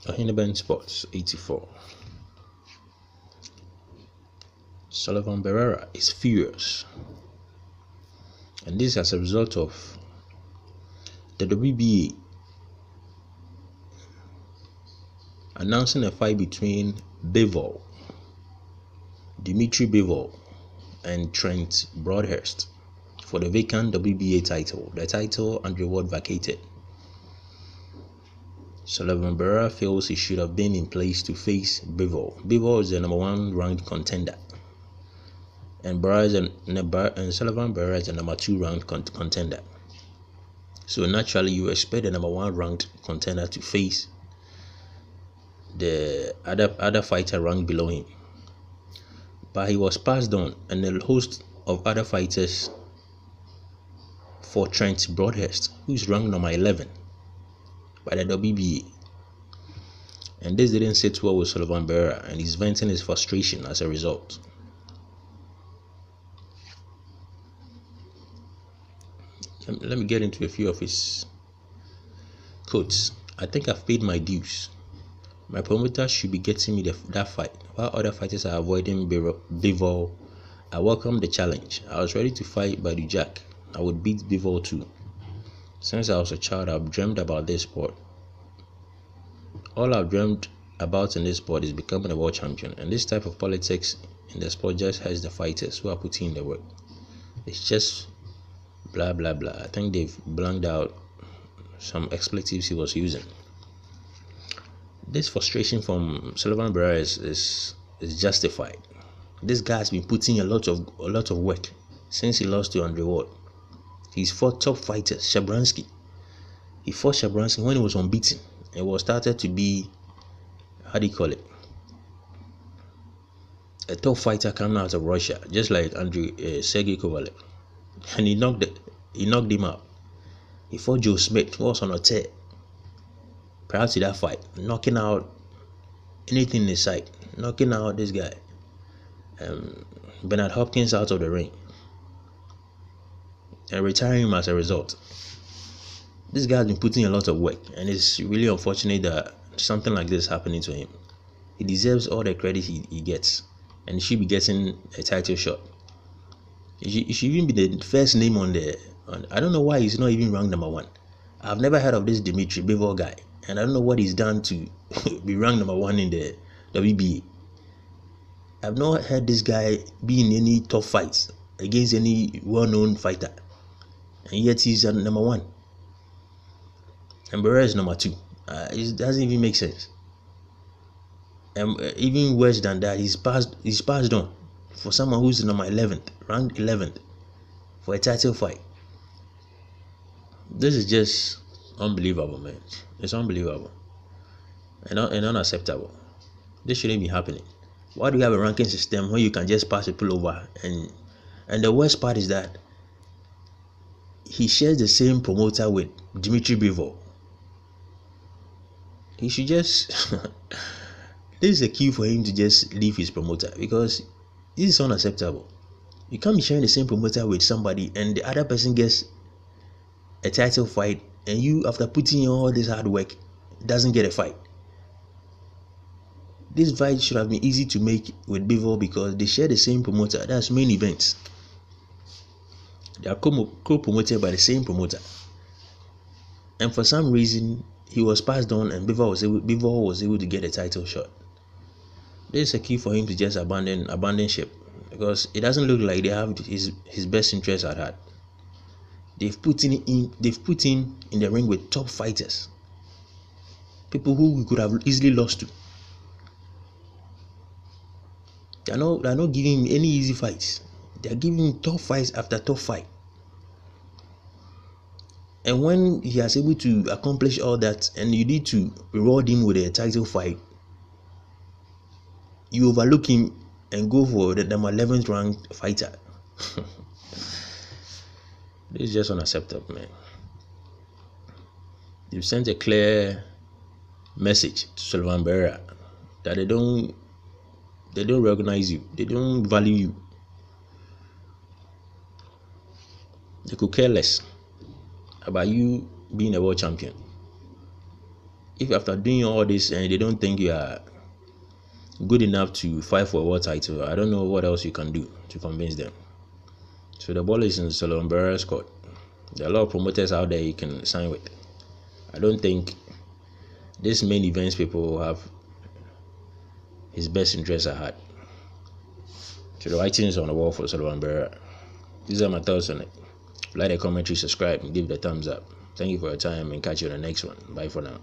Sullivan Sports 84. Sullivan Barrera is furious, and this as a result of the WBA announcing a fight between Bivol, Bivol, and Trent Broadhurst for the vacant WBA title, the title Andre Ward vacated. Sullivan Barrera feels he should have been in place to face Bivol. Bivol is the #1 ranked contender, and Sullivan Barrera is the #2 ranked contender. So naturally, you expect the #1 ranked contender to face the other fighter ranked below him. But he was passed on, and a host of other fighters for Trent Broadhurst, who is ranked number 11 by the WBA. And this didn't sit well with Sullivan Barrera, and he's venting his frustration as a result. Let me get into a few of his quotes. "I think I've paid my dues. My promoter should be getting me that fight, while other fighters are avoiding Bivol. I welcome the challenge. I was ready to fight by the jack. I would beat Bivol too. Since I was a child, I've dreamed about this sport. All I've dreamed about in this sport is becoming a world champion, and this type of politics in the sport just hurts the fighters who are putting in the work. It's just blah blah blah." I think they've blanked out some expletives he was using. This frustration from Sullivan Barrera is justified. This guy has been putting a lot of work since he lost to Andre Ward. He's fought top fighters. Shabransky. He fought Shabransky when he was unbeaten. It was started to be, how do you call it, a top fighter coming out of Russia, just like Sergey Kovalev, and he knocked him out. He fought Joe Smith, who was on a tear prior to that fight, knocking out anything in sight, knocking out this guy, Bernard Hopkins, out of the ring, and retiring him as a result. This guy has been putting a lot of work, and it's really unfortunate that something like this is happening to him. He deserves all the credit he gets, and he should be getting a title shot. He should even be the first name on the. I don't know why he's not even ranked #1. I've never heard of this Dimitri Bivol guy, and I don't know what he's done to be ranked #1 in the WBA. I've not heard this guy be in any tough fights against any well-known fighter, and yet he's at #1. And Barrera is #2. It doesn't even make sense. And even worse than that, he's passed on for someone who's number 11th, ranked 11th, for a title fight. This is just unbelievable, man. It's unbelievable and unacceptable. This shouldn't be happening. Why do you have a ranking system where you can just pass people over? And the worst part is that he shares the same promoter with Dimitri Bivol. He should just this is a cue for him to just leave his promoter, because this is unacceptable. You can't be sharing the same promoter with somebody and the other person gets a title fight, and you, after putting in all this hard work, doesn't get a fight. This fight should have been easy to make with Bivol because they share the same promoter. That's main events. They are co-promoted by the same promoter, and for some reason he was passed on, and Bivol was able to get a title shot. This is a key for him to just abandon ship, because it doesn't look like they have his best interest at heart. They've put him in the ring with top fighters, people who we could have easily lost to. They're not giving him any easy fights. They're giving him tough fights after tough fight. And when he is able to accomplish all that, and you need to reward him with a title fight, you overlook him and go for the number 11th ranked fighter. This is just unacceptable, man. You've sent a clear message to Sullivan Barrera that they don't recognize you, they don't value you. They could care less about you being a world champion. If after doing all this and they don't think you are good enough to fight for a world title, I don't know what else you can do to convince them. So the ball is in Sullivan Barrera's court. There are a lot of promoters out there you can sign with. I don't think this main events people will have his best interests at heart. So the writing is on the wall for Sullivan Barrera. These are my thoughts on it. Like the commentary, subscribe, and give the thumbs up. Thank you for your time, and catch you on the next one. Bye for now.